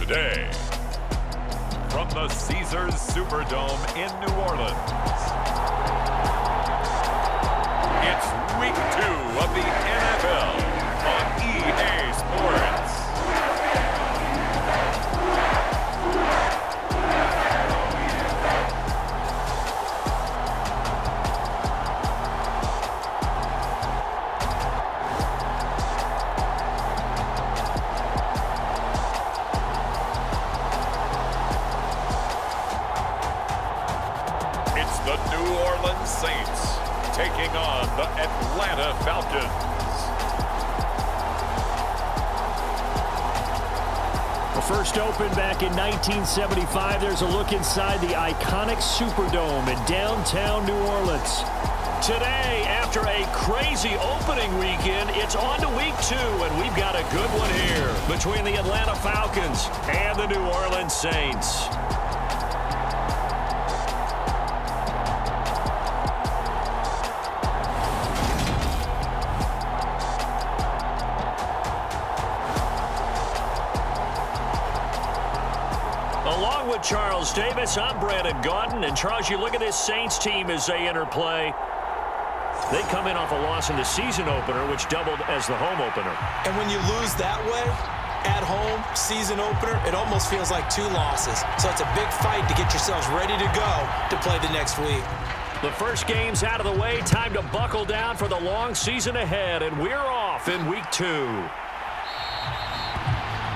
today, from the Caesars Superdome in New Orleans, it's Week 2 of the NFL on EA Sports. The New Orleans Saints taking on the Atlanta Falcons. The first opened back in 1975. There's a look inside the iconic Superdome in downtown New Orleans. Today, after a crazy opening weekend, it's on to Week 2, and we've got a good one here between the Atlanta Falcons and the New Orleans Saints. Along with Charles Davis, I'm Brandon Gaudin. And Charles, you look at this Saints team as they enter play. They come in off a loss in the season opener, which doubled as the home opener. And when you lose that way, at home, season opener, it almost feels like 2 losses. So it's a big fight to get yourselves ready to go to play the next week. The first game's out of the way. Time to buckle down for the long season ahead. And we're off in Week 2.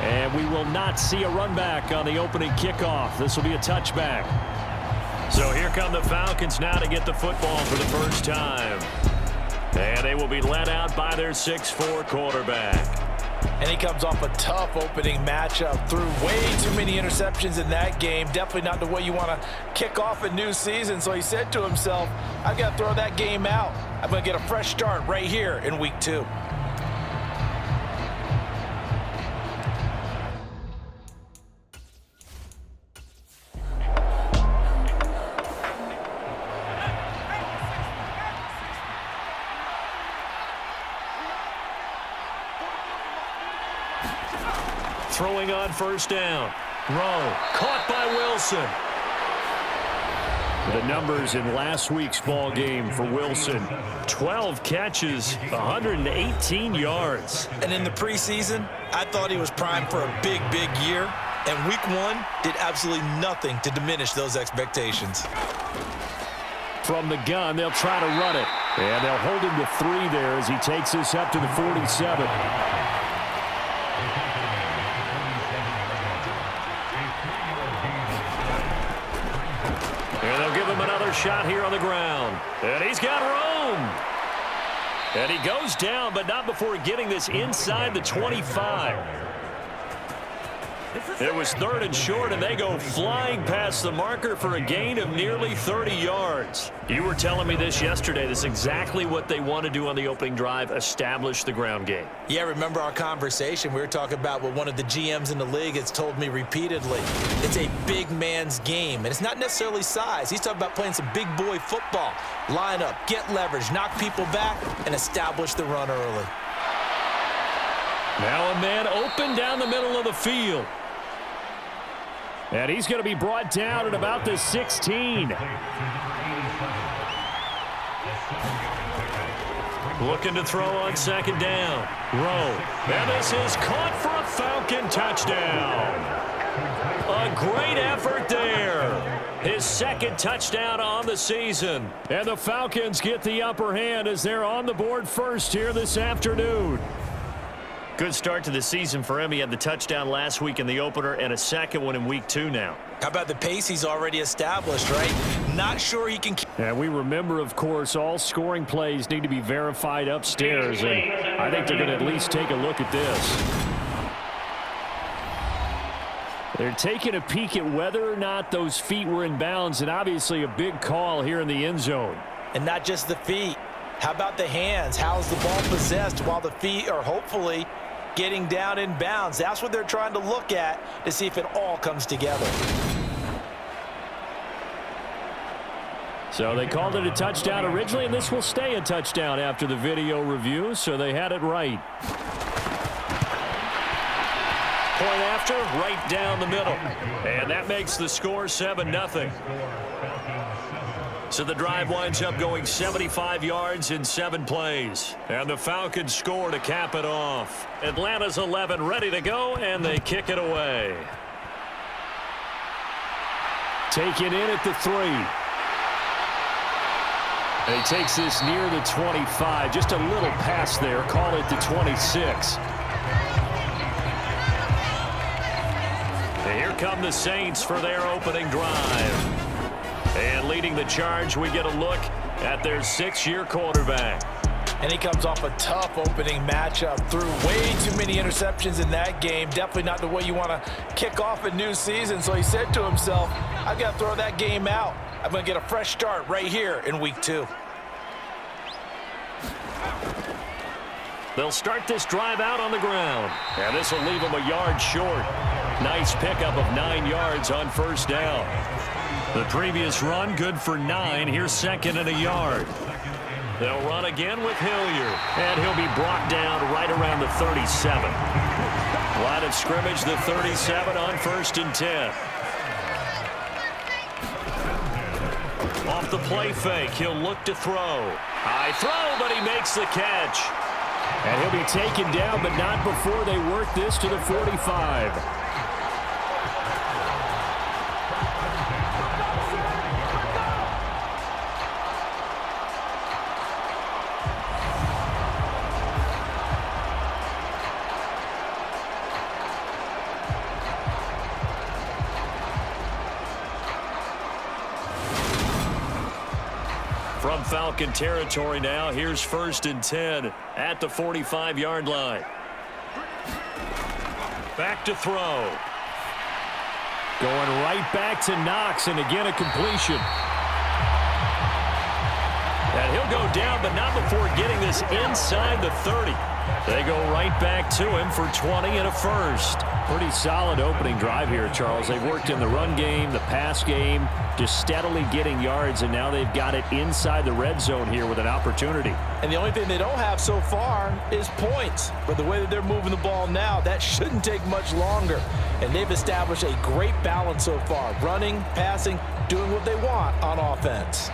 And we will not see a run back on the opening kickoff. This will be a touchback. So here come the Falcons now to get the football for the first time. And they will be led out by their 6'4" quarterback. And he comes off a tough opening matchup. Threw way too many interceptions in that game. Definitely not the way you want to kick off a new season. So he said to himself, I've got to throw that game out. I'm going to get a fresh start right here in Week 2. Throwing on first down. Rowe caught by Wilson. The numbers in last week's ball game for Wilson. 12 catches, 118 yards. And in the preseason, I thought he was primed for a big, big year. And Week 1 did absolutely nothing to diminish those expectations. From the gun, they'll try to run it. And they'll hold him to 3 there as he takes this up to the 47. And they'll give him another shot here on the ground. And he's got room. And he goes down, but not before getting this inside the 25. It was 3rd and short, and they go flying past the marker for a gain of nearly 30 yards. You were telling me this yesterday. This is exactly what they want to do on the opening drive, establish the ground game. Yeah, remember our conversation? We were talking about what one of the GMs in the league has told me repeatedly. It's a big man's game, and it's not necessarily size. He's talking about playing some big boy football. Line up, get leverage, knock people back, and establish the run early. Now a man open down the middle of the field. And he's going to be brought down at about the 16. Looking to throw on 2nd down. Rowe. And this is caught for a Falcon touchdown. A great effort there. His 2nd touchdown on the season. And the Falcons get the upper hand as they're on the board first here this afternoon. Good start to the season for him. He had the touchdown last week in the opener and a 2nd one in Week 2 now. How about the pace he's already established, right? Not sure he can keep. And we remember, of course, all scoring plays need to be verified upstairs. And I think they're going to at least take a look at this. They're taking a peek at whether or not those feet were in bounds, and obviously a big call here in the end zone. And not just the feet. How about the hands? How's the ball possessed while the feet are hopefully getting down in bounds? That's what they're trying to look at to see if it all comes together. So they called it a touchdown originally, and this will stay a touchdown after the video review, so they had it right. Point after, right down the middle. And that makes the score 7-0. So the drive winds up going 75 yards in 7 plays. And the Falcons score to cap it off. Atlanta's 11 ready to go, and they kick it away. Taken in at the 3. And he takes this near the 25. Just a little pass there. Call it the 26. And here come the Saints for their opening drive. And leading the charge, we get a look at their 6-year quarterback. And he comes off a tough opening matchup. Threw way too many interceptions in that game. Definitely not the way you want to kick off a new season. So he said to himself, I've got to throw that game out. I'm going to get a fresh start right here in week 2. They'll start this drive out on the ground. And this will leave them a yard short. Nice pickup of 9 yards on first down. The previous run, good for 9. Here's second and a yard. They'll run again with Hilliard. And he'll be brought down right around the 37. Line of scrimmage, the 37 on 1st and 10. Off the play fake, he'll look to throw. High throw, but he makes the catch. And he'll be taken down, but not before they work this to the 45. From Falcon territory now, here's 1st and 10 at the 45-yard line. Back to throw. Going right back to Knox, and again a completion. And he'll go down, but not before getting this inside the 30. They go right back to him for 20 and a first. Pretty solid opening drive here, Charles. They've worked in the run game, the pass game, just steadily getting yards, and now they've got it inside the red zone here with an opportunity. And the only thing they don't have so far is points. But the way that they're moving the ball now, that shouldn't take much longer. And they've established a great balance so far. Running, passing, doing what they want on offense.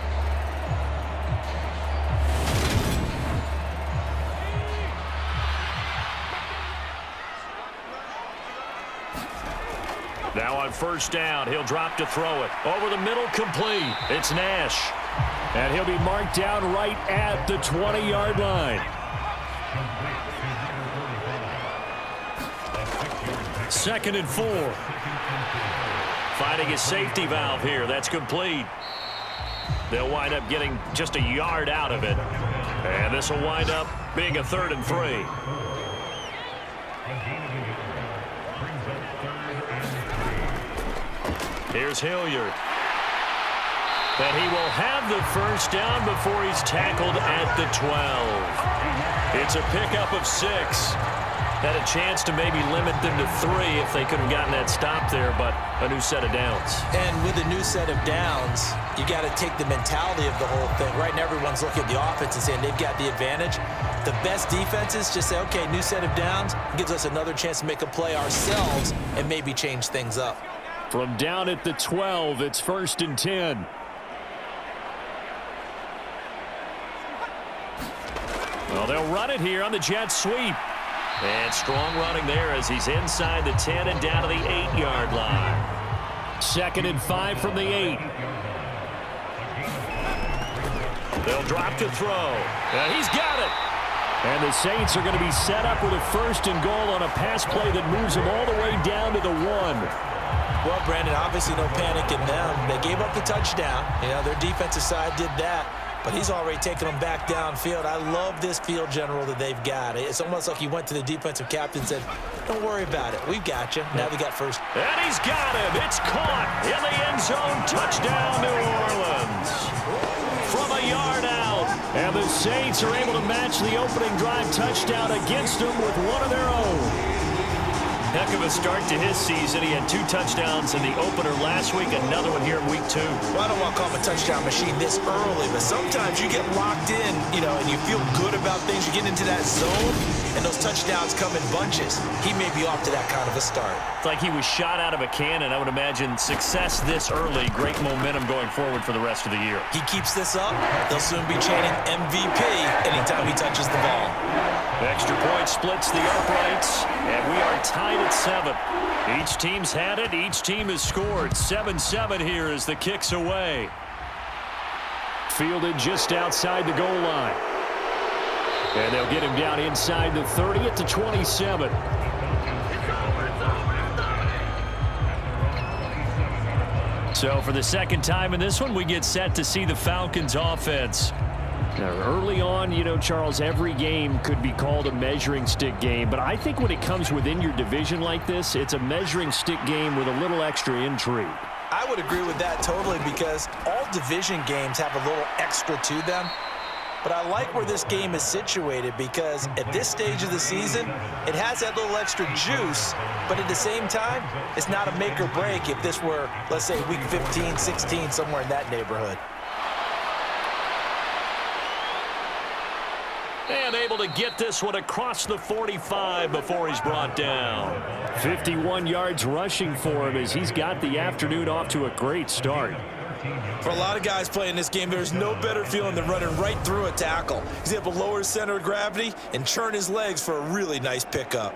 Now on first down, he'll drop to throw it. Over the middle, complete. It's Nash. And he'll be marked down right at the 20-yard line. Second and 4. Finding his safety valve here. That's complete. They'll wind up getting just a yard out of it. And this will wind up being a 3rd and 3. Here's Hilliard. And he will have the first down before he's tackled at the 12. It's a pickup of 6. Had a chance to maybe limit them to 3 if they could have gotten that stop there, but a new set of downs. And with a new set of downs, you got to take the mentality of the whole thing. Right now, everyone's looking at the offense and saying they've got the advantage. The best defenses just say, okay, new set of downs gives us another chance to make a play ourselves and maybe change things up. From down at the 12, it's 1st and 10. Well, they'll run it here on the jet sweep. And strong running there as he's inside the 10 and down to the 8-yard line. 2nd and 5 from the 8. They'll drop to throw. And he's got it. And the Saints are going to be set up with a 1st and goal on a pass play that moves them all the way down to the 1. Well, Brandon, obviously no panic in them. They gave up the touchdown. You know, their defensive side did that. But he's already taken them back downfield. I love this field general that they've got. It's almost like he went to the defensive captain and said, don't worry about it. We've got you. Now they got first. And he's got him. It's caught in the end zone. Touchdown, New Orleans. From a yard out. And the Saints are able to match the opening drive touchdown against them with one of their own. Heck of a start to his season. He had 2 touchdowns in the opener last week, another one here in week 2. Well, I don't want to call him a touchdown machine this early, but sometimes you get locked in, and you feel good about things. You get into that zone, and those touchdowns come in bunches. He may be off to that kind of a start. It's like he was shot out of a cannon. I would imagine success this early, great momentum going forward for the rest of the year. He keeps this up, they'll soon be chanting MVP anytime he touches the ball. Extra point splits the uprights, and we are tied at 7. Each team's had it. Each team has scored. 7-7 here as the kick's away. Fielded just outside the goal line. And they'll get him down inside the 30 at the 27. So for the second time in this one, we get set to see the Falcons offense. Now, early on, Charles, every game could be called a measuring stick game. But I think when it comes within your division like this, it's a measuring stick game with a little extra intrigue. I would agree with that totally because all division games have a little extra to them. But I like where this game is situated because at this stage of the season, it has that little extra juice. But at the same time, it's not a make or break if this were, let's say, week 15, 16, somewhere in that neighborhood. And able to get this one across the 45 before he's brought down. 51 yards rushing for him as he's got the afternoon off to a great start. For a lot of guys playing this game, there's no better feeling than running right through a tackle. He's able to lower his center of gravity and churn his legs for a really nice pickup.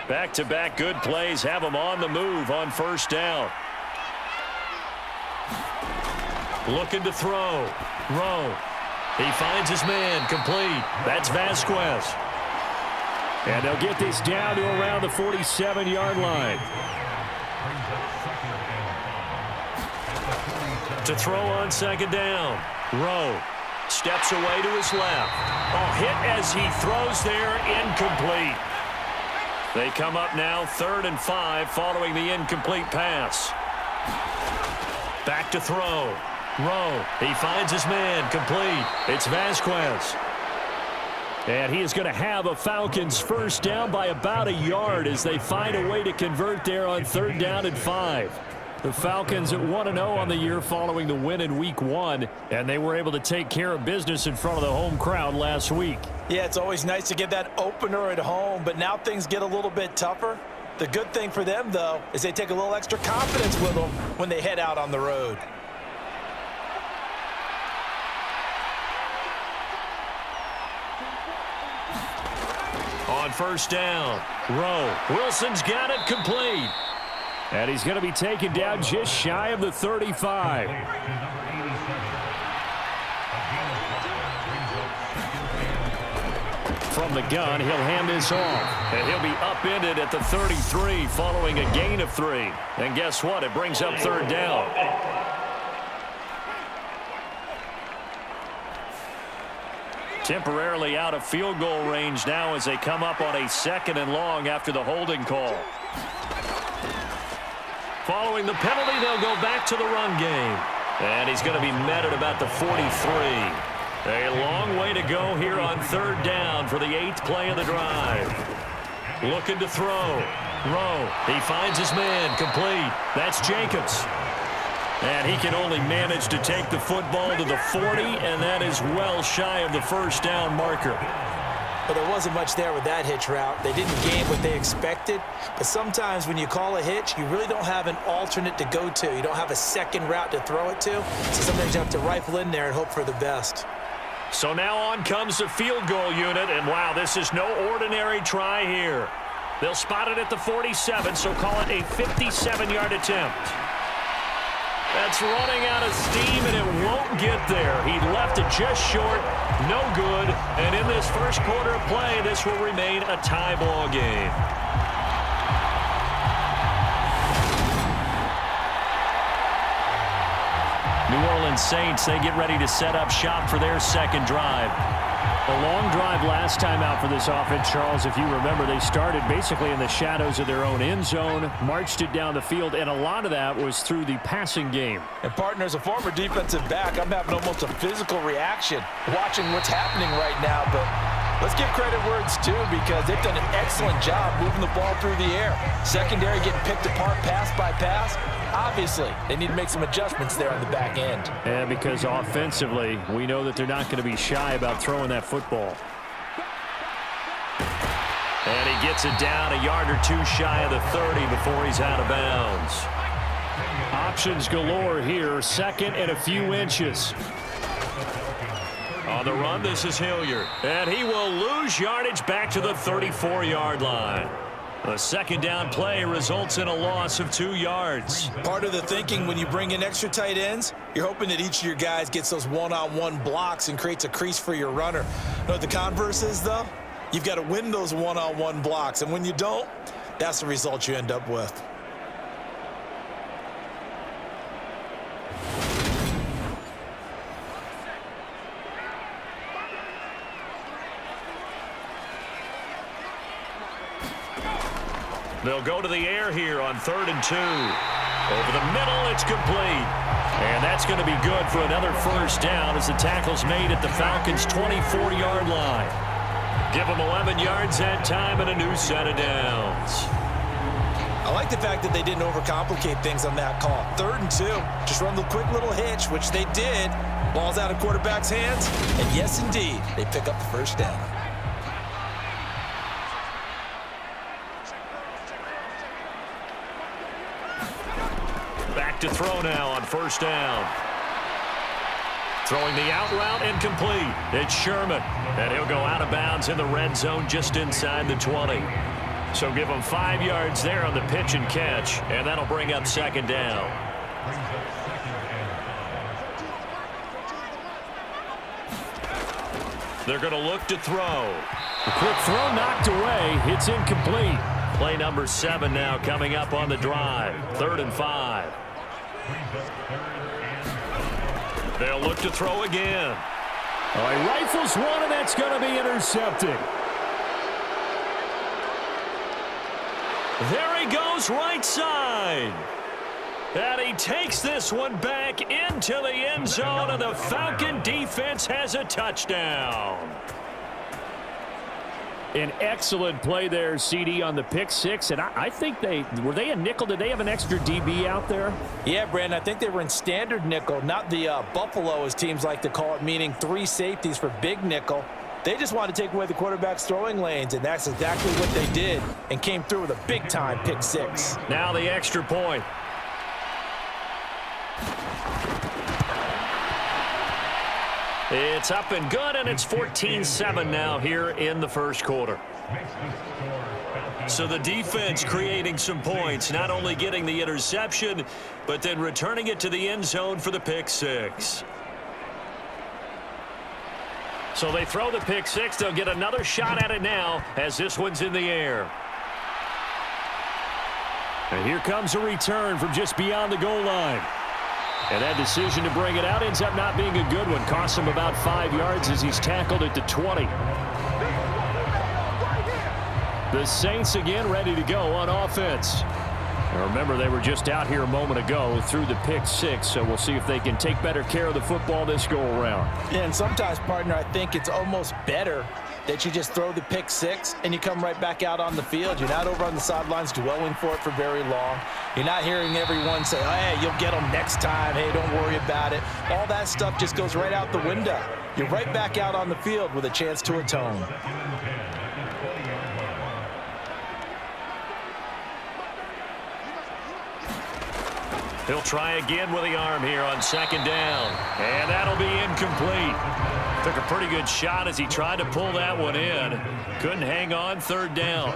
Back-to-back good plays have him on the move on first down. Looking to throw. Rowe. He finds his man. Complete. That's Vasquez. And they'll get this down to around the 47-yard line. To throw on second down. Rowe steps away to his left. Oh, hit as he throws there. Incomplete. They come up now 3rd and 5 following the incomplete pass. Back to throw. Rowe, he finds his man. Complete. It's Vasquez. And he is going to have a Falcons first down by about a yard as they find a way to convert there on 3rd down and 5. The Falcons at 1-0 on the year following the win in week 1, and they were able to take care of business in front of the home crowd last week. Yeah, it's always nice to get that opener at home, but now things get a little bit tougher. The good thing for them, though, is they take a little extra confidence with them when they head out on the road. On first down, Rowe. Wilson's got it complete. And he's going to be taken down just shy of the 35. From the gun, he'll hand this off. And he'll be upended at the 33 following a gain of 3. And guess what? It brings up 3rd down. Temporarily out of field goal range now as they come up on a 2nd and long after the holding call. Following the penalty, they'll go back to the run game. And he's going to be met at about the 43. A long way to go here on 3rd down for the 8th play of the drive. Looking to throw. Rowe, he finds his man. Complete. That's Jacobs. And he can only manage to take the football to the 40, and that is well shy of the first down marker. But there wasn't much there with that hitch route. They didn't gain what they expected. But sometimes when you call a hitch, you really don't have an alternate to go to. You don't have a second route to throw it to. So sometimes you have to rifle in there and hope for the best. So now on comes the field goal unit, and wow, this is no ordinary try here. They'll spot it at the 47, so call it a 57-yard attempt. That's running out of steam, and it won't get there. He left it just short, no good. And in this first quarter of play, this will remain a tie ball game. New Orleans Saints, they get ready to set up shop for their second drive. A long drive last time out for this offense, Charles. If you remember, they started basically in the shadows of their own end zone, marched it down the field, and a lot of that was through the passing game. And partner, as a former defensive back, I'm having almost a physical reaction watching what's happening right now. But let's give credit where it's due, because they've done an excellent job moving the ball through the air. Secondary getting picked apart pass by pass. Obviously, they need to make some adjustments there on the back end. And because offensively, we know that they're not going to be shy about throwing that football. And he gets it down a yard or two shy of the 30 before he's out of bounds. Options galore here, second and a few inches. On the run, this is Hilliard. And he will lose yardage back to the 34-yard line. A second down play results in a loss of 2 yards. Part of the thinking when you bring in extra tight ends, you're hoping that each of your guys gets those one-on-one blocks and creates a crease for your runner. You know what the converse is, though? You've got to win those one-on-one blocks, and when you don't, that's the result you end up with. They'll go to the air here on 3rd and 2. Over the middle, it's complete. And that's going to be good for another first down as the tackle's made at the Falcons' 24-yard line. Give them 11 yards that time and a new set of downs. I like the fact that they didn't overcomplicate things on that call. 3rd and 2. Just run the quick little hitch, which they did. Ball's out of quarterback's hands. And yes, indeed, they pick up the first down. To throw now on first down. Throwing the out route incomplete. It's Sherman. And he'll go out of bounds in the red zone just inside the 20. So give him 5 yards there on the pitch and catch. And that'll bring up second down. They're going to look to throw. A quick throw knocked away. It's incomplete. Play number 7 now coming up on the drive. 3rd and 5. They'll look to throw again. Oh, he rifles one, and that's going to be intercepted. There he goes, right side. And he takes this one back into the end zone, and the Falcon defense has a touchdown. An excellent play there, CD, on the pick six. And I think were they a nickel? Did they have an extra DB out there? Yeah, Brandon, I think they were in standard nickel, not the Buffalo, as teams like to call it, meaning 3 safeties for big nickel. They just wanted to take away the quarterback's throwing lanes, and that's exactly what they did, and came through with a big-time pick six. Now the extra point. It's up and good, and it's 14-7 now here in the first quarter. So the defense creating some points, not only getting the interception, but then returning it to the end zone for the pick six. So they throw the pick six. They'll get another shot at it now as this one's in the air. And here comes a return from just beyond the goal line. And that decision to bring it out ends up not being a good one. Costs him about 5 yards as he's tackled at the 20. The Saints again ready to go on offense. Now remember, they were just out here a moment ago through the pick six, so we'll see if they can take better care of the football this go-around. Yeah, and sometimes, partner, I think it's almost better that you just throw the pick six and you come right back out on the field. You're not over on the sidelines dwelling for it for very long. You're not hearing everyone say, oh, hey, you'll get them next time. Hey, don't worry about it. All that stuff just goes right out the window. You're right back out on the field with a chance to atone. He'll try again with the arm here on second down. And that'll be incomplete. Took a pretty good shot as he tried to pull that one in. Couldn't hang on, third down.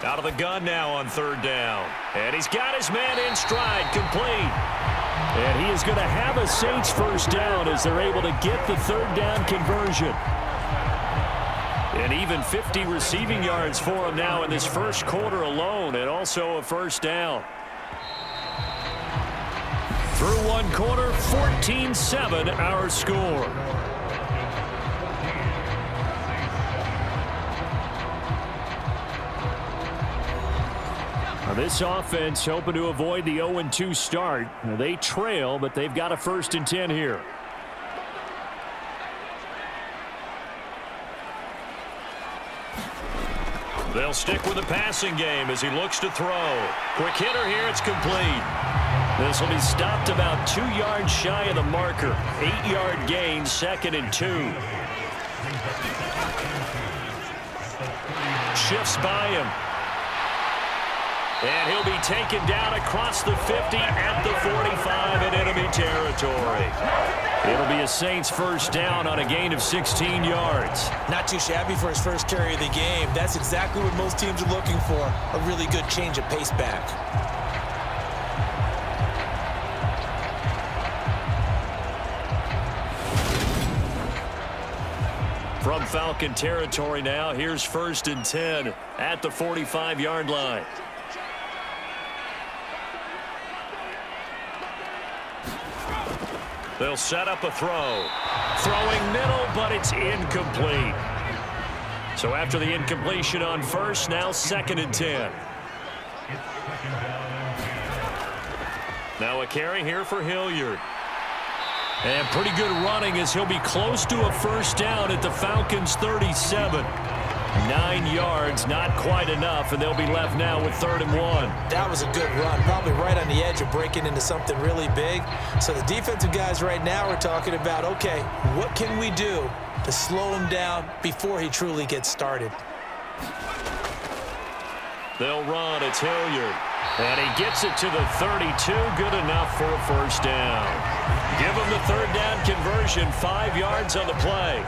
Out of the gun now on third down. And he's got his man in stride, complete. And he is going to have a Saints first down as they're able to get the third down conversion. And even 50 receiving yards for him now in this first quarter alone, and also a first down. Through one quarter, 14-7 our score. Now this offense hoping to avoid the 0-2 start. Now they trail, but they've got a 1st and 10 here. They'll stick with the passing game as he looks to throw. Quick hitter here, it's complete. This will be stopped about 2 yards shy of the marker. 8-yard gain, 2nd and 2. Shifts by him. And he'll be taken down across the 50 at the 45 in enemy territory. It'll be a Saints 1st down on a gain of 16 yards. Not too shabby for his first carry of the game. That's exactly what most teams are looking for. A really good change of pace back. From Falcon territory now, here's 1st and 10 at the 45-yard line. They'll set up a throw. Throwing middle, but it's incomplete. So after the incompletion on 1st, now 2nd and 10. Now a carry here for Hilliard. And pretty good running as he'll be close to a 1st down at the Falcons' 37. 9 yards, not quite enough, and they'll be left now with 3rd and 1. That was a good run, probably right on the edge of breaking into something really big. So the defensive guys right now are talking about, okay, what can we do to slow him down before he truly gets started? They'll run, it's Hilliard. And he gets it to the 32, good enough for a 1st down. Give him the 3rd down conversion, 5 yards on the play.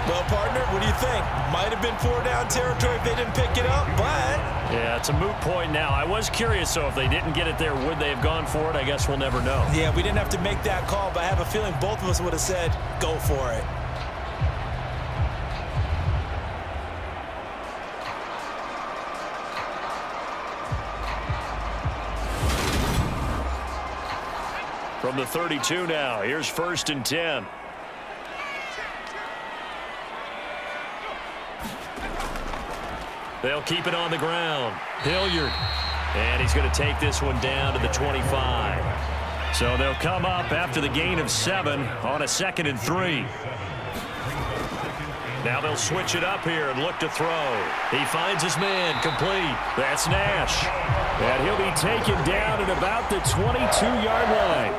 Well, partner, what do you think? Might have been 4-down territory if they didn't pick it up, but... Yeah, it's a moot point now. I was curious, so if they didn't get it there, would they have gone for it? I guess we'll never know. Yeah, we didn't have to make that call, but I have a feeling both of us would have said, go for it. From the 32 now, here's 1st and 10. They'll keep it on the ground. Hilliard. And he's going to take this one down to the 25. So they'll come up after the gain of 7 on a 2nd and 3. Now they'll switch it up here and look to throw. He finds his man, complete. That's Nash. And he'll be taken down at about the 22-yard line.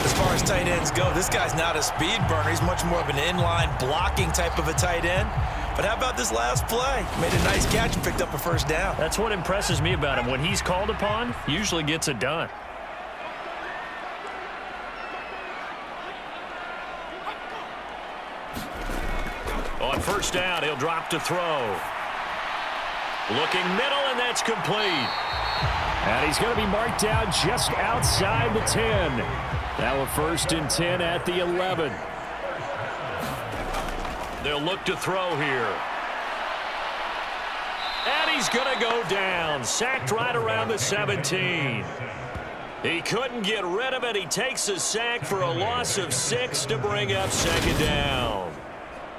As far as tight ends go, this guy's not a speed burner. He's much more of an inline blocking type of a tight end. But how about this last play? Made a nice catch and picked up a 1st down. That's what impresses me about him. When he's called upon, he usually gets it done. On 1st down, he'll drop to throw. Looking middle, and that's complete. And he's going to be marked down just outside the 10. Now a 1st and 10 at the 11. They'll look to throw here. And he's going to go down. Sacked right around the 17. He couldn't get rid of it. He takes a sack for a loss of 6 to bring up 2nd down.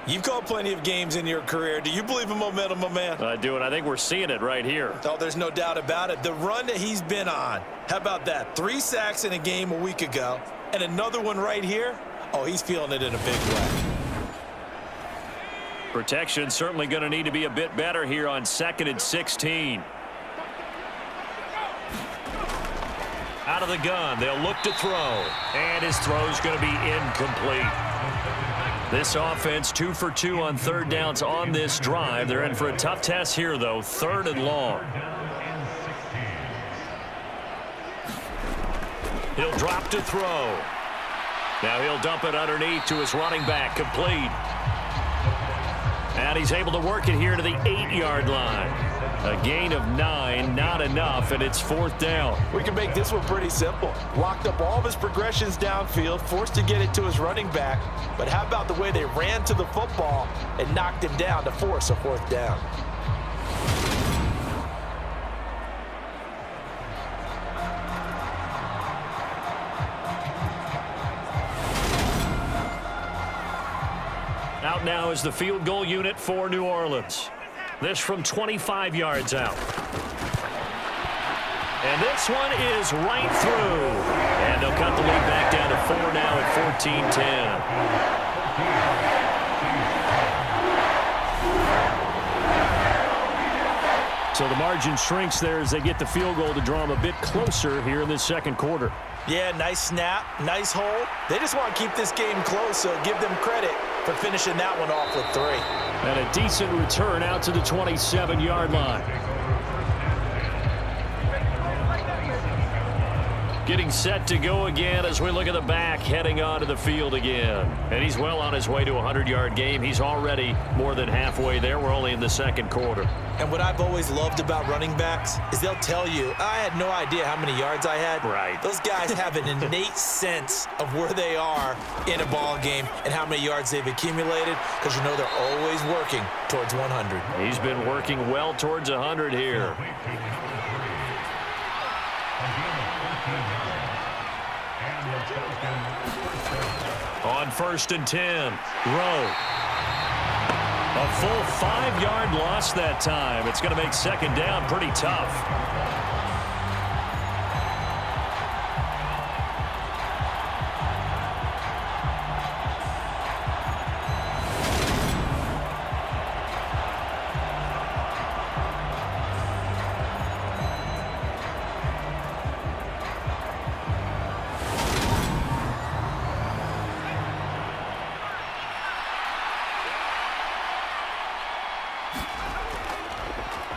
You've called plenty of games in your career. Do you believe in momentum, my man? I do, and I think we're seeing it right here. Oh, there's no doubt about it. The run that he's been on. How about that? 3 sacks in a game a week ago, and another one right here. Oh, he's feeling it in a big way. Protection certainly going to need to be a bit better here on 2nd and 16. Out of the gun, they'll look to throw, and his throw's going to be incomplete. This offense 2 for 2 on 3rd downs on this drive. They're in for a tough test here, though, 3rd and long. He'll drop to throw. Now he'll dump it underneath to his running back, complete. And he's able to work it here to the 8-yard line. A gain of 9, not enough, and it's 4th down. We can make this one pretty simple. Locked up all of his progressions downfield, forced to get it to his running back. But how about the way they ran to the football and knocked him down to force a 4th down? out now is the field goal unit for New Orleans. This from 25 yards out. And this one is right through. And they'll cut the lead back down to 4 now at 14-10. So the margin shrinks there as they get the field goal to draw them a bit closer here in this second quarter. Yeah, nice snap, nice hold. They just want to keep this game close, so give them credit for finishing that one off with 3. And a decent return out to the 27-yard line. Getting set to go again as we look at the back heading onto the field again. And he's well on his way to a 100-yard game. He's already more than halfway there. We're only in the second quarter. And what I've always loved about running backs is they'll tell you, I had no idea how many yards I had. Right. Those guys have an innate sense of where they are in a ball game and how many yards they've accumulated because you know they're always working towards 100. He's been working well towards 100 here. On 1st and 10, Rowe. A full 5-yard loss that time. It's going to make second down pretty tough.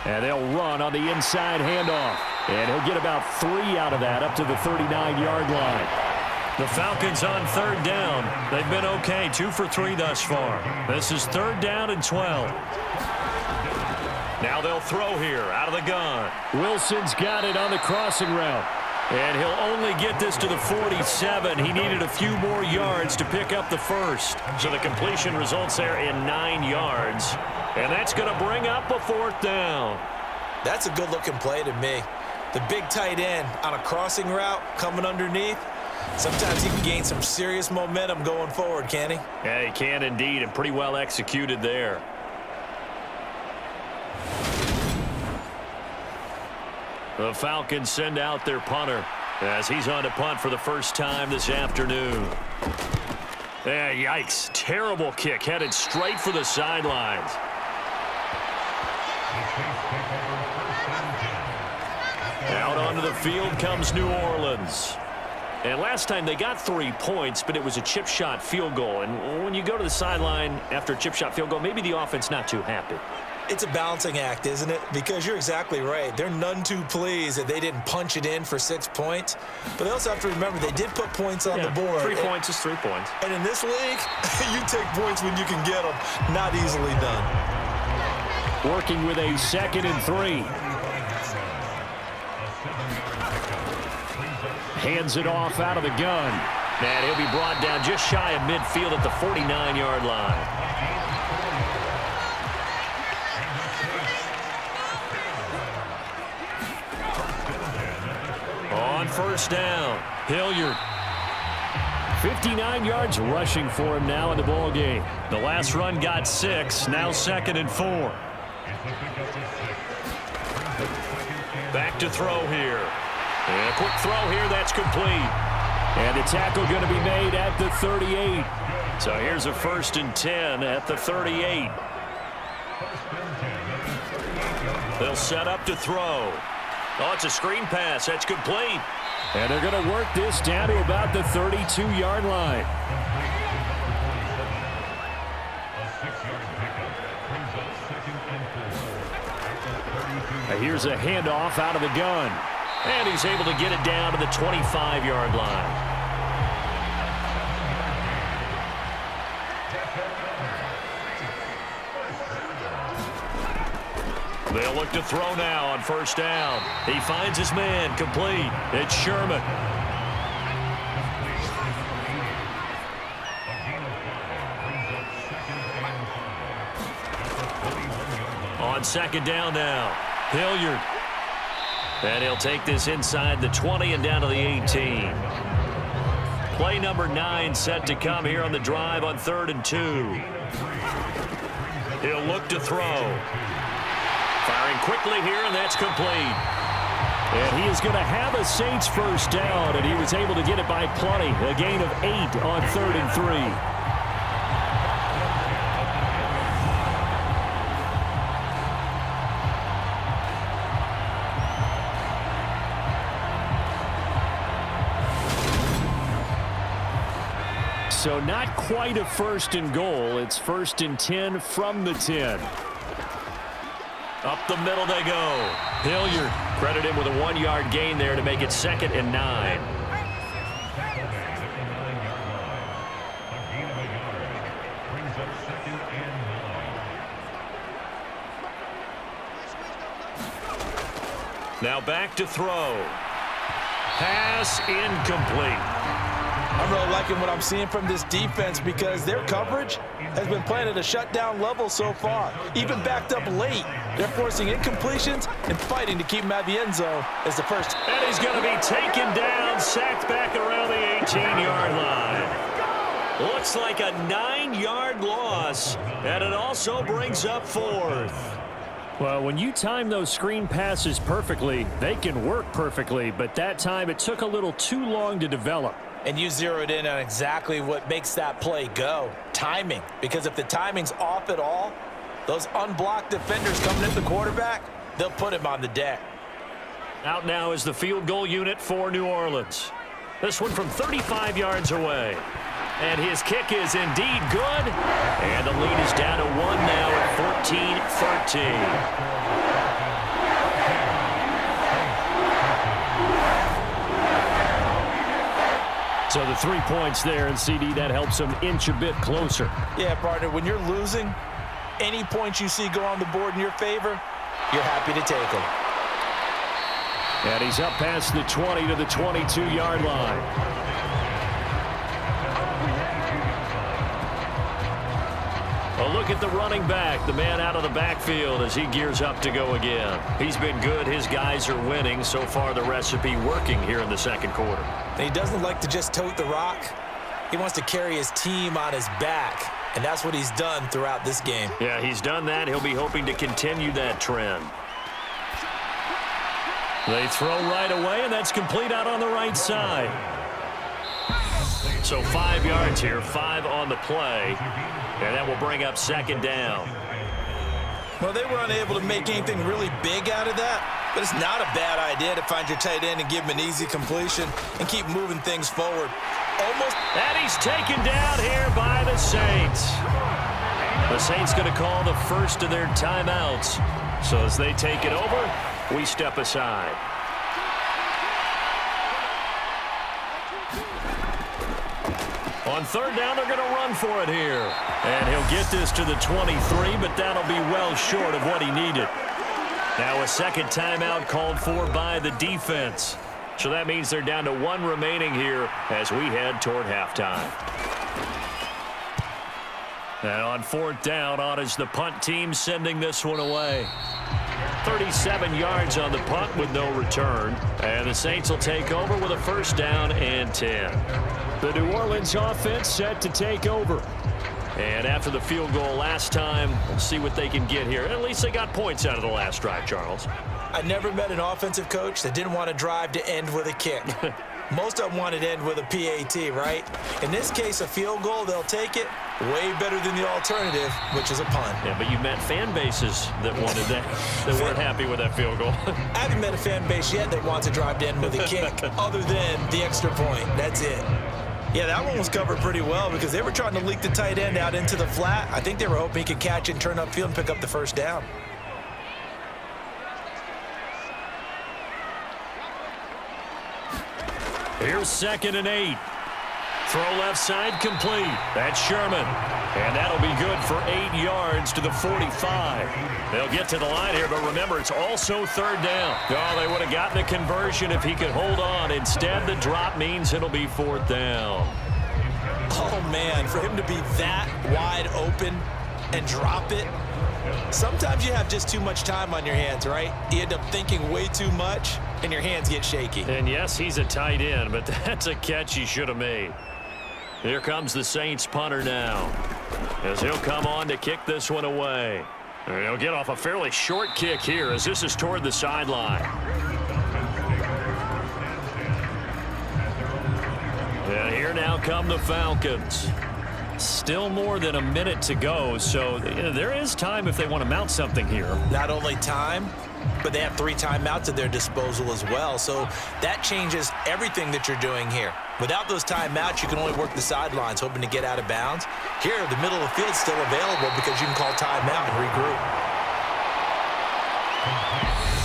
And they'll run on the inside handoff. And he'll get about 3 out of that up to the 39-yard line. The Falcons on 3rd down. They've been okay, 2 for 3 thus far. This is 3rd down and 12. Now they'll throw here out of the gun. Wilson's got it on the crossing route. And he'll only get this to the 47. He needed a few more yards to pick up the first. So the completion results there in 9 yards. And that's going to bring up a 4th down. That's a good-looking play to me. The big tight end on a crossing route coming underneath. Sometimes he can gain some serious momentum going forward, can't he? Yeah, he can indeed, and pretty well executed there. The Falcons send out their punter as he's on to punt for the first time this afternoon. Yeah, yikes. Terrible kick headed straight for the sidelines. Out onto the field comes New Orleans. And last time they got 3 points, but it was a chip shot field goal. And when you go to the sideline after a chip shot field goal, maybe the offense not too happy. It's a balancing act, isn't it? Because you're exactly right. They're none too pleased that they didn't punch it in for 6 points. But they also have to remember they did put points on the board. 3 points is 3 points. And in this league, you take points when you can get them. Not easily done. Working with a 2nd and 3. Hands it off out of the gun. And he'll be brought down just shy of midfield at the 49-yard line. On 1st down, Hilliard. 59 yards rushing for him now in the ball game. The last run got 6, now 2nd and 4. Back to throw here. And a quick throw here, that's complete. And the tackle going to be made at the 38. So here's a 1st and 10 at the 38. They'll set up to throw. Oh, it's a screen pass. That's complete. And they're going to work this down to about the 32-yard line. Now here's a handoff out of the gun. And he's able to get it down to the 25-yard line. They'll look to throw now on 1st down. He finds his man, complete. It's Sherman. On 2nd down now, Hilliard. And he'll take this inside the 20 and down to the 18. Play number 9 set to come here on the drive on 3rd and 2. He'll look to throw. Firing quickly here, and that's complete. And he is going to have a Saints first down, and he was able to get it by plenty. A gain of 8 on 3rd and 3. So not quite a 1st and goal. It's 1st and 10 from the 10. Up the middle they go. Hilliard credited him with a 1-yard gain there to make it 2nd and 9. Now back to throw. Pass incomplete. I'm really liking what I'm seeing from this defense because their coverage has been playing at a shutdown level so far. Even backed up late, they're forcing incompletions and fighting to keep him at the end zone as the first. And he's going to be taken down, sacked back around the 18-yard line. Looks like a 9-yard loss, and it also brings up 4th. Well, when you time those screen passes perfectly, they can work perfectly, but that time it took a little too long to develop. And you zeroed in on exactly what makes that play go. Timing. Because if the timing's off at all, those unblocked defenders coming at the quarterback, they'll put him on the deck. Out now is the field goal unit for New Orleans. This one from 35 yards away. And his kick is indeed good. And the lead is down to 1 now at 14-13. So the 3 points there, and CD, that helps him inch a bit closer. Yeah, partner, when you're losing, any points you see go on the board in your favor, you're happy to take them. And he's up past the 20 to the 22-yard line. A look at the running back, the man out of the backfield as he gears up to go again. He's been good. His guys are winning. So far, the recipe working here in the 2nd quarter. And he doesn't like to just tote the rock. He wants to carry his team on his back, and that's what he's done throughout this game. Yeah, he's done that. He'll be hoping to continue that trend. They throw right away, and that's complete out on the right side. So 5 yards here, 5 on the play. And that will bring up 2nd down. Well, they were unable to make anything really big out of that, but it's not a bad idea to find your tight end and give him an easy completion and keep moving things forward. Almost. And he's taken down here by the Saints. The Saints going to call the first of their timeouts. So as they take it over, we step aside. On 3rd down, they're going to run for it here. And he'll get this to the 23, but that'll be well short of what he needed. Now a 2nd timeout called for by the defense. So that means they're down to 1 remaining here as we head toward halftime. And on 4th down, on is the punt team sending this one away. 37 yards on the punt with no return. And the Saints will take over with a 1st down and 10. The New Orleans offense set to take over. And after the field goal last time, we'll see what they can get here. At least they got points out of the last drive, Charles. I never met an offensive coach that didn't want to drive to end with a kick. Most of them wanted to end with a PAT, right? In this case, a field goal, they'll take it. Way better than the alternative, which is a punt. Yeah, but you met fan bases that wanted that, that weren't happy with that field goal. I haven't met a fan base yet that wants to drive to end with a kick other than the extra point. That's it. Yeah, that one was covered pretty well because they were trying to leak the tight end out into the flat. I think they were hoping he could catch it and turn upfield and pick up the 1st down. Here's 2nd and 8. Throw left side complete. That's Sherman. And that'll be good for 8 yards to the 45. They'll get to the line here, but remember, it's also 3rd down. Oh, they would have gotten a conversion if he could hold on. Instead, the drop means it'll be 4th down. Oh, man, for him to be that wide open and drop it. Sometimes you have just too much time on your hands, right? You end up thinking way too much, and your hands get shaky. And yes, he's a tight end, but that's a catch he should have made. Here comes the Saints punter now. as he'll come on to kick this one away. And he'll get off a fairly short kick here as this is toward the sideline. And here now come the Falcons. Still more than a minute to go, so there is time if they want to mount something here. Not only time, but they have 3 timeouts at their disposal as well, so that changes everything that you're doing here. Without those timeouts, you can only work the sidelines, hoping to get out of bounds. Here, the middle of the field's still available because you can call timeout and regroup.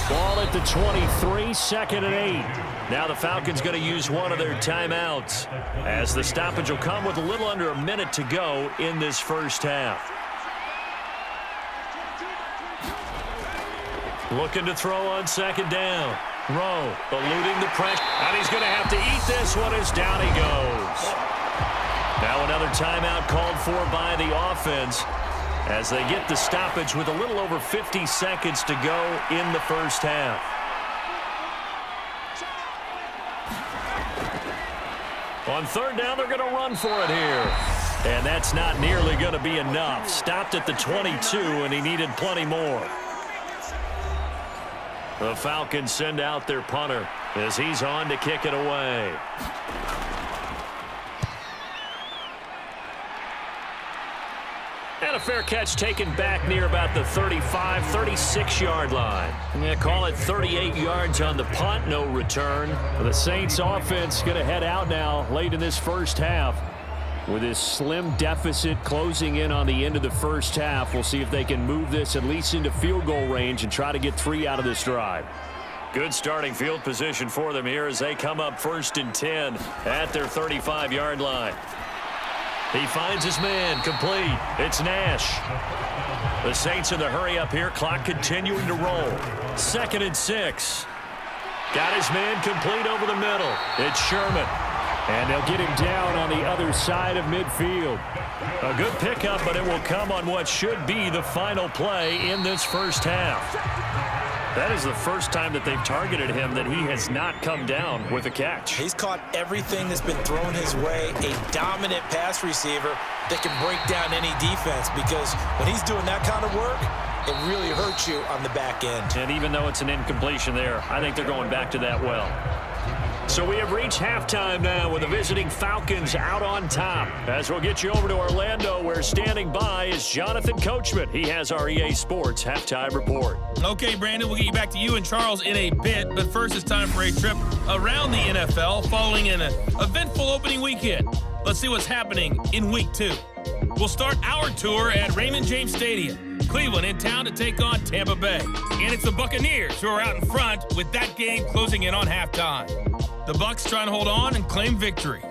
Ball at the 23, 2nd and 8. Now the Falcons going to use one of their timeouts as the stoppage will come with a little under a minute to go in this first half. Looking to throw on 2nd down. Rowe eluding the pressure, and he's going to have to eat this one as down he goes. Now another timeout called for by the offense as they get the stoppage with a little over 50 seconds to go in the first half. On 3rd down, they're going to run for it here. And that's not nearly going to be enough. Stopped at the 22, and he needed plenty more. The Falcons send out their punter as he's on to kick it away. And a fair catch taken back near about the 35, 36-yard line. Yeah, call it 38 yards on the punt, no return. The Saints offense going to head out now late in this first half. With this slim deficit closing in on the end of the first half, we'll see if they can move this at least into field goal range and try to get 3 out of this drive. Good starting field position for them here as they come up 1st and 10 at their 35-yard line. He finds his man, complete. It's Nash. The Saints in the hurry up here, clock continuing to roll. 2nd and 6. Got his man complete over the middle. It's Sherman. And they'll get him down on the other side of midfield. A good pickup, but it will come on what should be the final play in this first half. That is the first time that they've targeted him that he has not come down with a catch. He's caught everything that's been thrown his way. A dominant pass receiver that can break down any defense, because when he's doing that kind of work, it really hurts you on the back end. And even though it's an incompletion there, I think they're going back to that well. So we have reached halftime now with the visiting Falcons out on top. As we'll get you over to Orlando, where standing by is Jonathan Coachman. He has our EA Sports halftime report. Okay, Brandon, we'll get you back to you and Charles in a bit, but first it's time for a trip around the NFL following an eventful opening weekend. Let's see what's happening in Week 2. We'll start our tour at Raymond James Stadium. Cleveland in town to take on Tampa Bay. And it's the Buccaneers who are out in front with that game closing in on halftime. The Bucs trying to hold on and claim victory.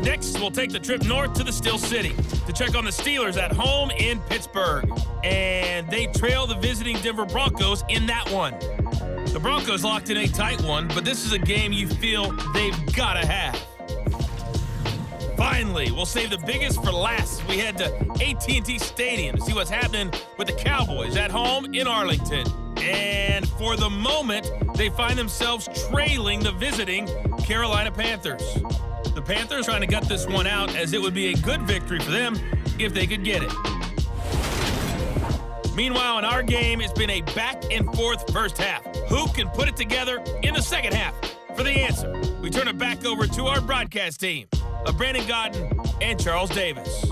Next, we'll take the trip north to the Steel City to check on the Steelers at home in Pittsburgh. And they trail the visiting Denver Broncos in that one. The Broncos locked in a tight one, but this is a game you feel they've got to have. Finally, we'll save the biggest for last. We head to AT&T Stadium to see what's happening with the Cowboys at home in Arlington. And for the moment, they find themselves trailing the visiting Carolina Panthers. The Panthers trying to gut this one out, as it would be a good victory for them if they could get it. Meanwhile, in our game, it's been a back-and-forth first half. Who can put it together in the second half? For the answer, we turn it back over to our broadcast team of Brandon Godden and Charles Davis.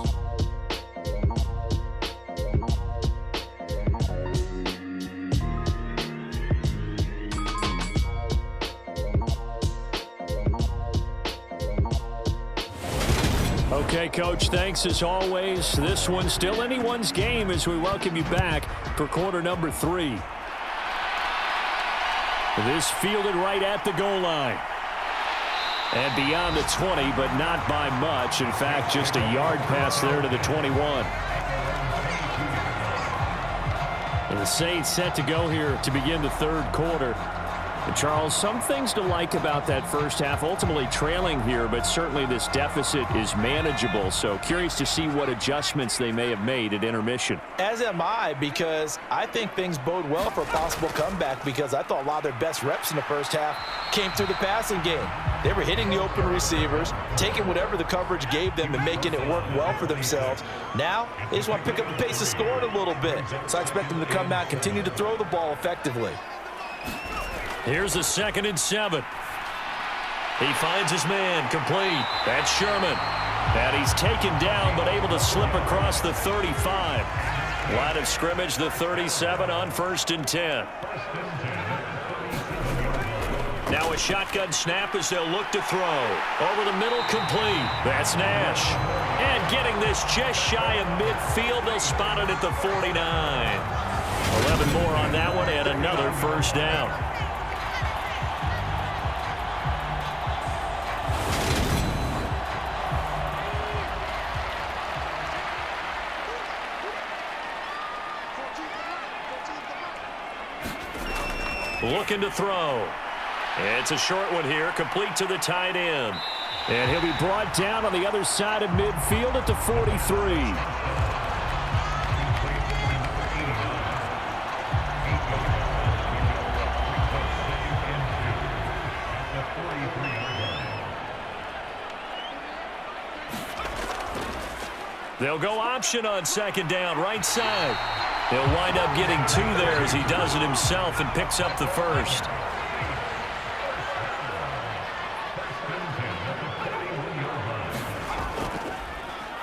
Okay, Coach, thanks as always. This one's still anyone's game as we welcome you back for quarter number 3. This fielded right at the goal line. And beyond the 20, but not by much. In fact, just a yard pass there to the 21. And the Saints set to go here to begin the third quarter. And Charles, some things to like about that first half. Ultimately trailing here, but certainly this deficit is manageable. So curious to see what adjustments they may have made at intermission. As am I, because I think things bode well for a possible comeback, because I thought a lot of their best reps in the first half came through the passing game. They were hitting the open receivers, taking whatever the coverage gave them and making it work well for themselves. Now, they just want to pick up the pace of scoring a little bit. So I expect them to come out and continue to throw the ball effectively. Here's a 2nd and 7. He finds his man, complete. That's Sherman. And he's taken down, but able to slip across the 35. Line of scrimmage, the 37 on 1st and 10. Now a shotgun snap as they'll look to throw. Over the middle, complete. That's Nash. And getting this just shy of midfield, they'll spot it at the 49. 11 more on that one, and another first down. Looking to throw. It's a short one here, complete to the tight end. And he'll be brought down on the other side of midfield at the 43. They'll go option on 2nd down, right side. He'll wind up getting 2 there as he does it himself and picks up the first.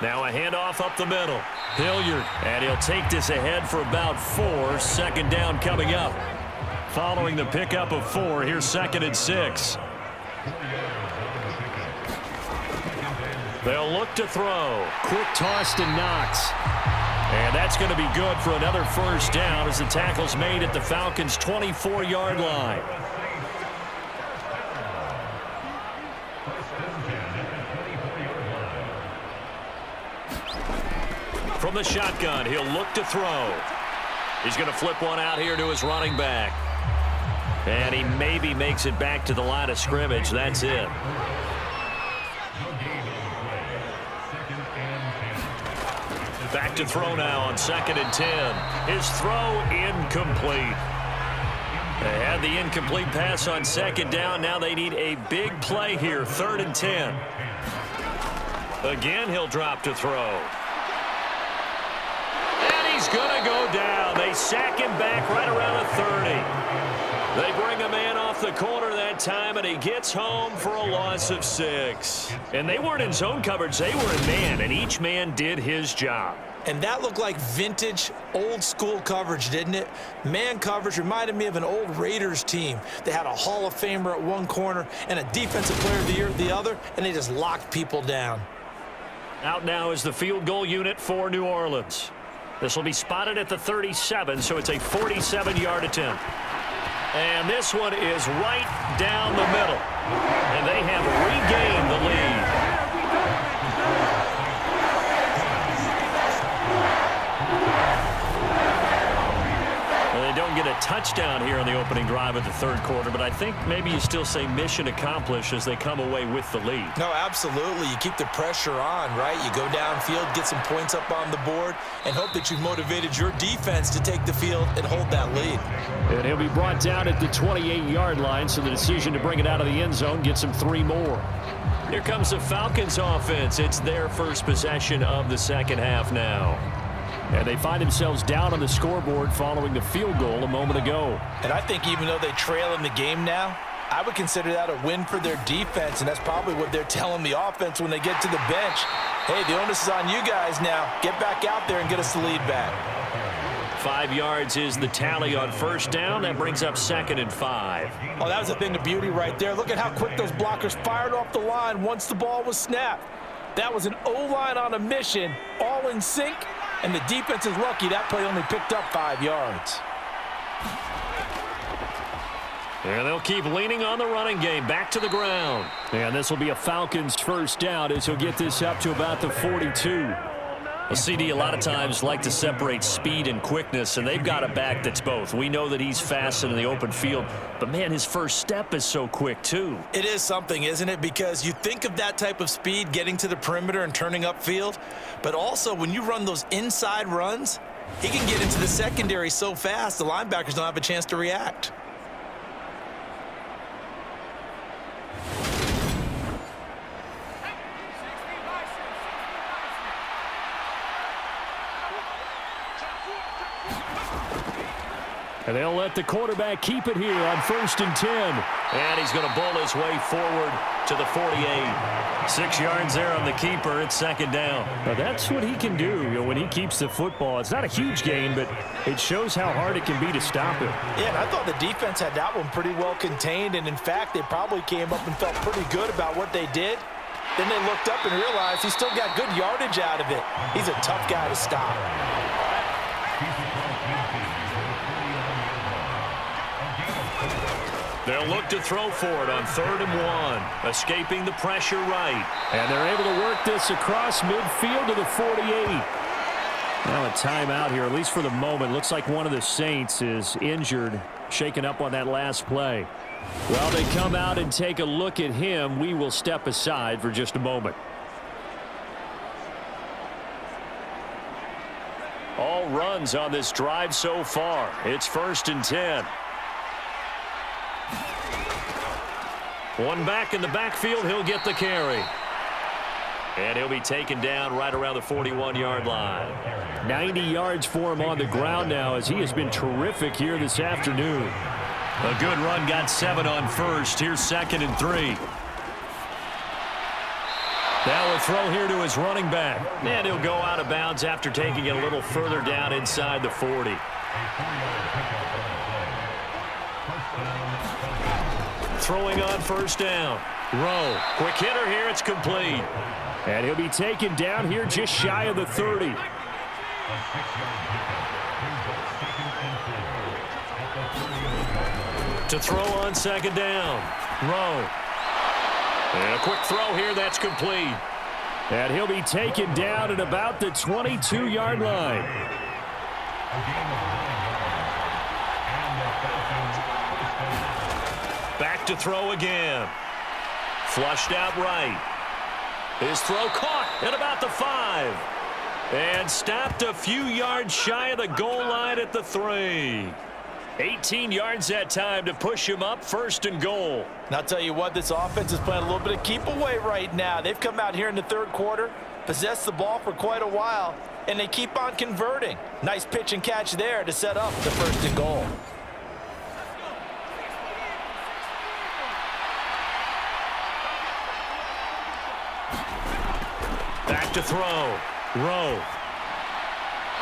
Now a handoff up the middle. Hilliard, and he'll take this ahead for about 4. 2nd down coming up. Following the pickup of 4, here's 2nd and 6. They'll look to throw. Quick toss to Knox. And that's going to be good for another first down as the tackle's made at the Falcons' 24-yard line. From the shotgun, he'll look to throw. He's going to flip one out here to his running back. And he maybe makes it back to the line of scrimmage. That's it. Back to throw now on 2nd and 10. His throw incomplete. They had the incomplete pass on 2nd down. Now they need a big play here. 3rd and 10. Again, he'll drop to throw. And he's going to go down. They sack him back right around the 30. They bring a man off the corner that time, and he gets home for a loss of 6. And they weren't in zone coverage. They were in man, and each man did his job. And that looked like vintage, old-school coverage, didn't it? Man coverage reminded me of an old Raiders team. They had a Hall of Famer at one corner and a Defensive Player of the Year at the other, and they just locked people down. Out now is the field goal unit for New Orleans. This will be spotted at the 37, so it's a 47-yard attempt. And this one is right down the middle. And they have regained the lead. Well, they don't get a touchdown here in the opening drive of the 3rd quarter, but I think maybe you still say mission accomplished as they come away with the lead. No, absolutely. You keep the pressure on, right? You go downfield, get some points up on the board, and hope that you've motivated your defense to take the field and hold that lead. And he'll be brought down at the 28-yard line, so the decision to bring it out of the end zone gets him 3 more. Here comes the Falcons offense. It's their first possession of the 2nd half now. And they find themselves down on the scoreboard following the field goal a moment ago. And I think even though they trail in the game now, I would consider that a win for their defense, and that's probably what they're telling the offense when they get to the bench. Hey, the onus is on you guys now. Get back out there and get us the lead back. 5 yards is the tally on 1st down. That brings up 2nd and 5. Oh, that was a thing of beauty right there. Look at how quick those blockers fired off the line once the ball was snapped. That was an O-line on a mission, all in sync, and the defense is lucky that play only picked up 5 yards. And they'll keep leaning on the running game, back to the ground. And this will be a Falcons first down as he'll get this up to about the 42. Well, CD, a lot of times like to separate speed and quickness, and they've got a back that's both. We know that he's fast in the open field, but, man, his first step is so quick, too. It is something, isn't it? Because you think of that type of speed getting to the perimeter and turning upfield, but also when you run those inside runs, he can get into the secondary so fast the linebackers don't have a chance to react. And they'll let the quarterback keep it here on 1st and 10. And he's going to bowl his way forward to the 48. 6 yards there on the keeper. It's 2nd down. Now that's what he can do, when he keeps the football. It's not a huge gain, but it shows how hard it can be to stop him. Yeah, and I thought the defense had that one pretty well contained, and in fact, they probably came up and felt pretty good about what they did. Then they looked up and realized he still got good yardage out of it. He's a tough guy to stop. They'll look to throw for it on 3rd and 1, escaping the pressure right. And they're able to work this across midfield to the 48. Now a timeout here, at least for the moment. Looks like one of the Saints is injured, shaken up on that last play. Well, they come out and take a look at him. We will step aside for just a moment. All runs on this drive so far. It's 1st and 10. One back in the backfield, he'll get the carry. And he'll be taken down right around the 41-yard line. 90 yards for him on the ground now as he has been terrific here this afternoon. A good run, got 7 on 1st. Here's 2nd and 3. Now a throw here to his running back. And he'll go out of bounds after taking it a little further down inside the 40. Throwing on 1st down. Rowe, quick hitter here, it's complete. And he'll be taken down here just shy of the 30. To throw on 2nd down. Rowe. And a quick throw here, that's complete. And he'll be taken down at about the 22-yard line. Back to throw again. Flushed out right. His throw caught at about the 5. And stopped a few yards shy of the goal line at the 3. 18 yards that time to push him up 1st and goal. And I'll tell you what, this offense is playing a little bit of keep away right now. They've come out here in the 3rd quarter, possessed the ball for quite a while, and they keep on converting. Nice pitch and catch there to set up the 1st and goal. Back to throw. Rowe.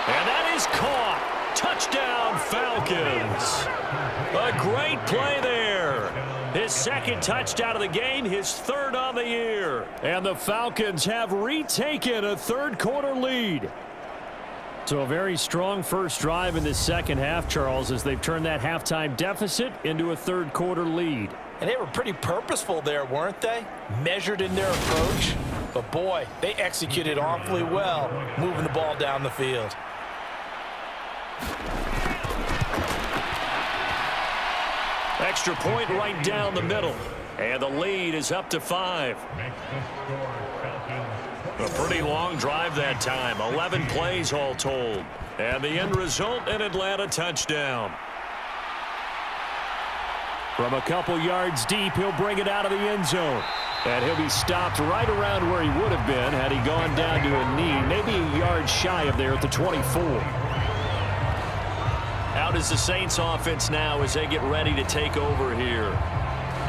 And that is caught. Touchdown, Falcons. A great play there. His 2nd touchdown of the game, his 3rd on the year. And the Falcons have retaken a 3rd quarter lead. So a very strong first drive in this 2nd half, Charles, as they've turned that halftime deficit into a 3rd quarter lead. And they were pretty purposeful there, weren't they? Measured in their approach. But boy, they executed awfully well, moving the ball down the field. Extra point right down the middle. And the lead is up to 5. A pretty long drive that time. 11 plays all told. And the end result, an Atlanta touchdown. From a couple yards deep, he'll bring it out of the end zone. And he'll be stopped right around where he would have been had he gone down to a knee, maybe a yard shy of there at the 24. Out is the Saints offense now as they get ready to take over here.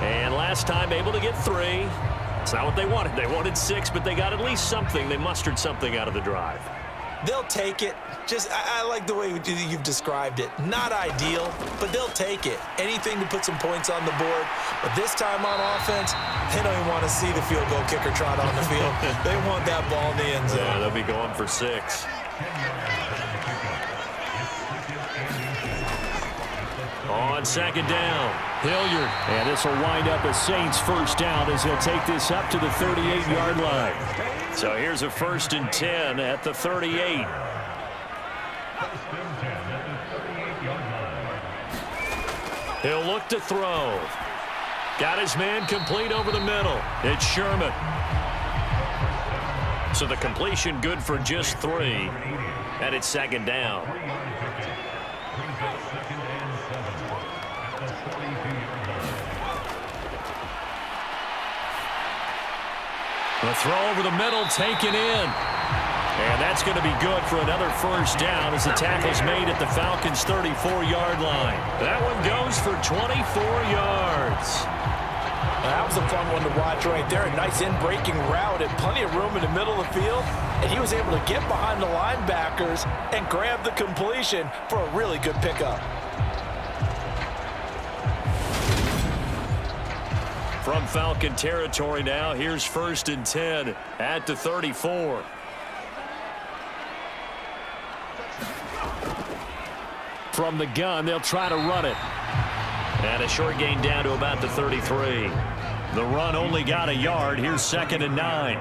And last time able to get 3. It's not what they wanted. They wanted 6, but they got at least something. They mustered something out of the drive. They'll take it. I like the way you've described it. Not ideal, but they'll take it. Anything to put some points on the board. But this time on offense, they don't even want to see the field goal kicker trot on the field. They want that ball in the end zone. Yeah, they'll be going for 6. On second down, Hilliard. And this will wind up a Saints first down as he'll take this up to the 38-yard line. So here's a 1st and 10 at the 38. He'll look to throw. Got his man complete over the middle. It's Sherman. So the completion good for just 3. And it's second down. The throw over the middle taken in. And that's going to be good for another first down as the tackle's made at the Falcons' 34-yard line. That one goes for 24 yards. That was a fun one to watch right there. A nice in-breaking route and plenty of room in the middle of the field. And he was able to get behind the linebackers and grab the completion for a really good pickup. From Falcon territory now, here's 1st and 10 at the 34. From the gun, they'll try to run it. And a short gain down to about the 33. The run only got a yard. Here's 2nd and 9.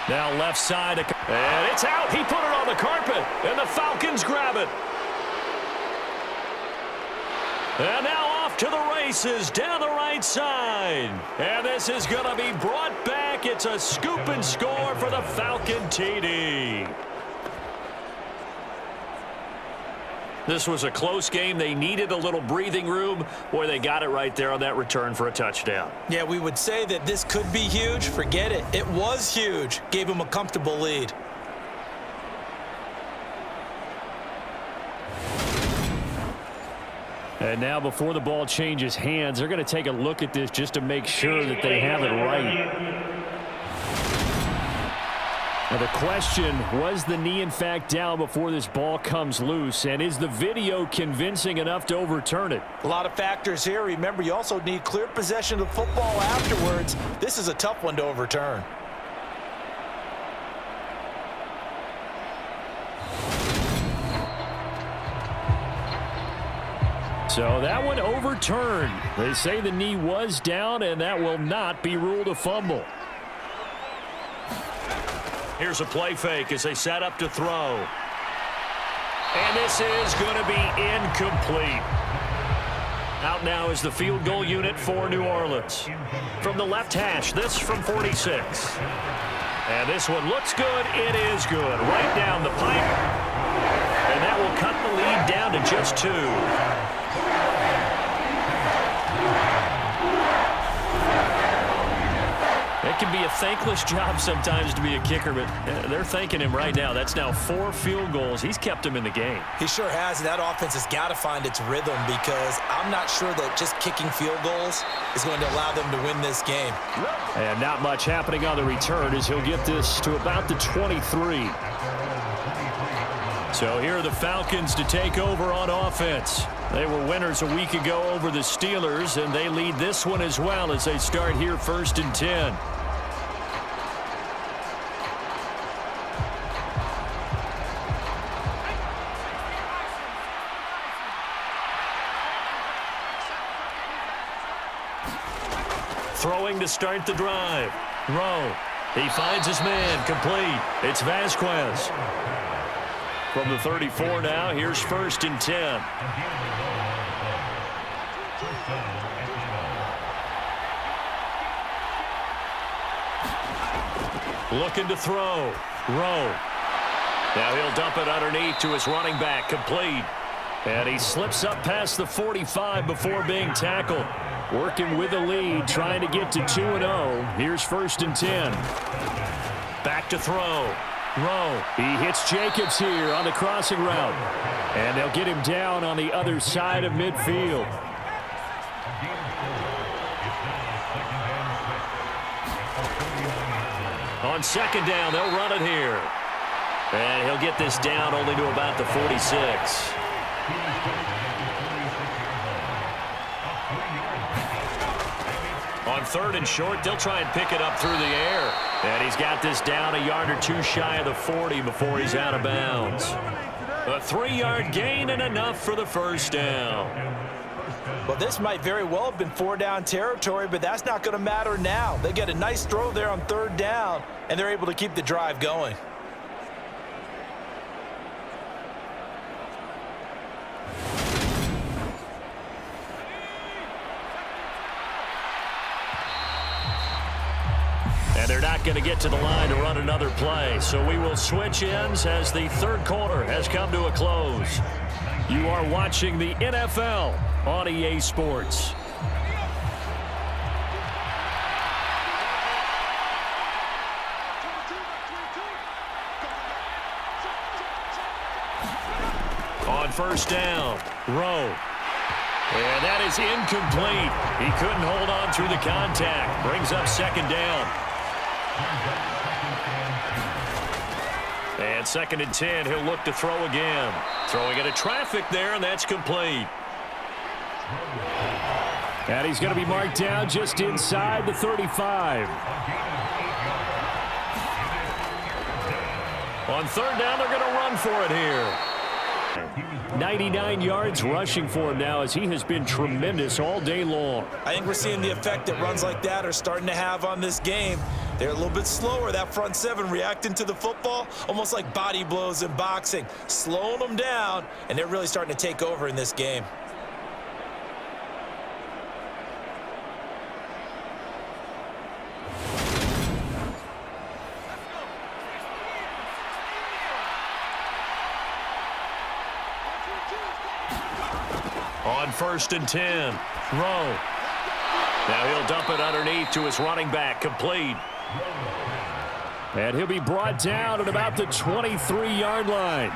Now left side. And it's out. He put it on the carpet. And the Falcons grab it. And now off to the races down the right side. And this is going to be brought back. It's a scoop and score for the Falcon TD. This was a close game. They needed a little breathing room. Boy, they got it right there on that return for a touchdown. Yeah, we would say that this could be huge. Forget it. It was huge. Gave him a comfortable lead. And now before the ball changes hands, they're going to take a look at this just to make sure that they have it right. Now the question, was the knee in fact down before this ball comes loose? And is the video convincing enough to overturn it? A lot of factors here. Remember, you also need clear possession of the football afterwards. This is a tough one to overturn. So that one overturned. They say the knee was down, and that will not be ruled a fumble. Here's a play fake as they set up to throw. And this is going to be incomplete. Out now is the field goal unit for New Orleans. From the left hash, this from 46. And this one looks good. It is good. Right down the pipe. And that will cut the lead down to just 2. It can be a thankless job sometimes to be a kicker, but they're thanking him right now. That's now 4 field goals. He's kept them in the game. He sure has. That offense has got to find its rhythm because I'm not sure that just kicking field goals is going to allow them to win this game. And not much happening on the return as he'll get this to about the 23. So here are the Falcons to take over on offense. They were winners a week ago over the Steelers, and they lead this one as well as they start here 1st and 10. Throwing to start the drive. Rowe. He finds his man. Complete. It's Vasquez. From the 34 now, here's 1st and 10. Looking to throw. Rowe. Now he'll dump it underneath to his running back. Complete. And he slips up past the 45 before being tackled. Working with the lead, trying to get to 2-0. Here's 1st and 10. Back to throw. Rowe. He hits Jacobs here on the crossing route. And they'll get him down on the other side of midfield. On 2nd down, they'll run it here. And he'll get this down only to about the 46. On 3rd and short, they'll try and pick it up through the air. And he's got this down a yard or two shy of the 40 before he's out of bounds. A 3-yard gain and enough for the first down. Well, this might very well have been 4-down territory, but that's not going to matter now. They get a nice throw there on 3rd down, and they're able to keep the drive going. And they're not going to get to the line to run another play. So we will switch ends as the 3rd quarter has come to a close. You are watching the NFL on EA Sports. On 1st down, Rowe. And that is incomplete. He couldn't hold on through the contact. Brings up 2nd down. And 2nd and 10, he'll look to throw again. Throwing into traffic there, and that's complete. And he's going to be marked down just inside the 35. On 3rd down, they're going to run for it here. 99 yards rushing for him now, as he has been tremendous all day long. I think we're seeing the effect that runs like that are starting to have on this game. They're a little bit slower, that front 7 reacting to the football, almost like body blows in boxing, slowing them down, and they're really starting to take over in this game. On 1st and 10, Rowe. Now he'll dump it underneath to his running back, complete. And he'll be brought down at about the 23-yard line.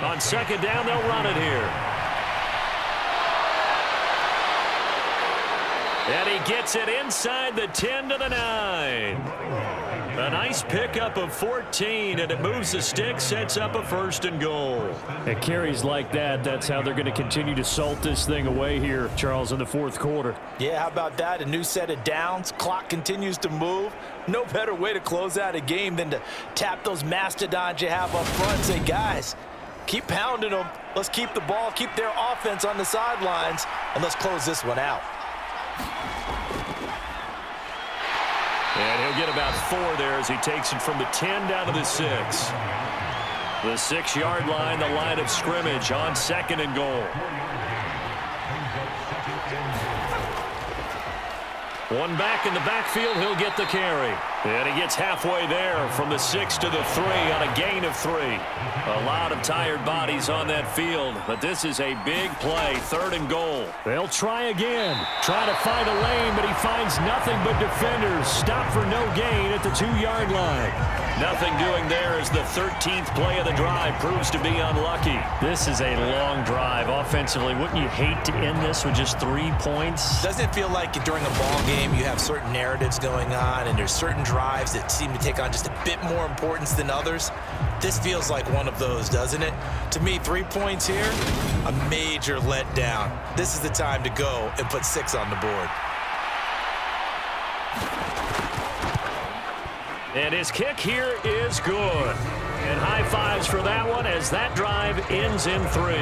On 2nd down, they'll run it here. And he gets it inside the 10 to the 9. A nice pickup of 14, and it moves the stick, sets up a 1st and goal. At carries like that, that's how they're going to continue to salt this thing away here, Charles, in the 4th quarter. Yeah, how about that? A new set of downs. Clock continues to move. No better way to close out a game than to tap those mastodons you have up front and say, guys, keep pounding them. Let's keep the ball, keep their offense on the sidelines, and let's close this one out. And he'll get about 4 there as he takes it from the 10 down to the 6. The 6-yard line, the line of scrimmage on 2nd and goal. One back in the backfield, he'll get the carry. And he gets halfway there from the 6 to the 3 on a gain of 3. A lot of tired bodies on that field, but this is a big play, 3rd and goal. They'll try again. Try to find a lane, but he finds nothing but defenders. Stop for no gain at the 2-yard line. Nothing doing there as the 13th play of the drive proves to be unlucky. This is a long drive offensively. Wouldn't you hate to end this with just 3 points? Doesn't it feel like during a ball game you have certain narratives going on and there's certain drives that seem to take on just a bit more importance than others? This feels like one of those, doesn't it? To me, 3 points here, a major letdown. This is the time to go and put 6 on the board. And his kick here is good. And high fives for that one as that drive ends in 3.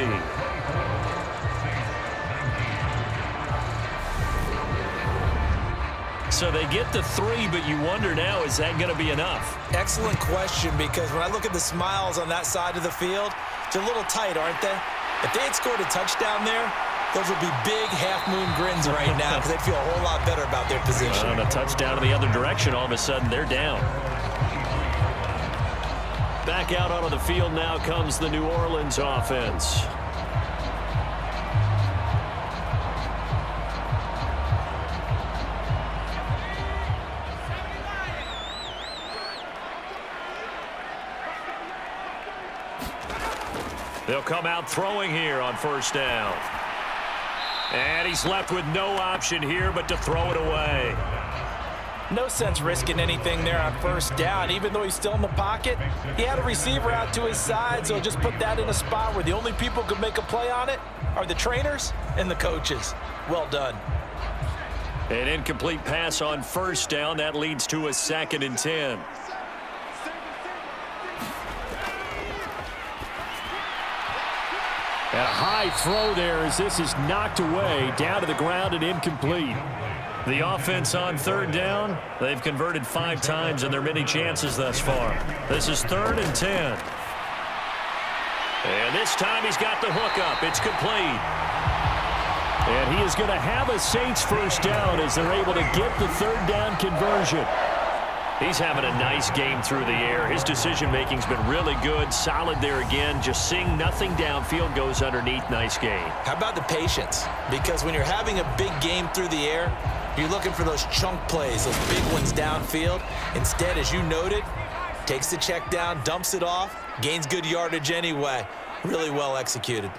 So they get the 3, but you wonder now, is that going to be enough? Excellent question, because when I look at the smiles on that side of the field, they're a little tight, aren't they? If they had scored a touchdown there, those would be big half-moon grins right now because they'd feel a whole lot better about their position. On a touchdown in the other direction, all of a sudden they're down. Back out onto the field now comes the New Orleans offense. They'll come out throwing here on 1st down. And he's left with no option here but to throw it away. No sense risking anything there on 1st down. Even though he's still in the pocket, he had a receiver out to his side, so just put that in a spot where the only people who could make a play on it are the trainers and the coaches. Well done. An incomplete pass on first down. That leads to a 2nd and 10. And a high throw there as this is knocked away, down to the ground and incomplete. The offense on 3rd down, they've converted 5 times in their many chances thus far. This is 3rd and 10. And this time he's got the hook up. It's complete. And he is going to have a Saints first down as they're able to get the 3rd down conversion. He's having a nice game through the air. His decision-making's been really good. Solid there again. Just seeing nothing downfield, goes underneath. Nice game. How about the patience? Because when you're having a big game through the air, you're looking for those chunk plays, those big ones downfield. Instead, as you noted, takes the check down, dumps it off, gains good yardage anyway. Really well executed.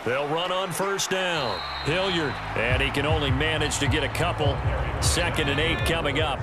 They'll run on first down. Hilliard, and he can only manage to get a couple. 2nd and 8 coming up.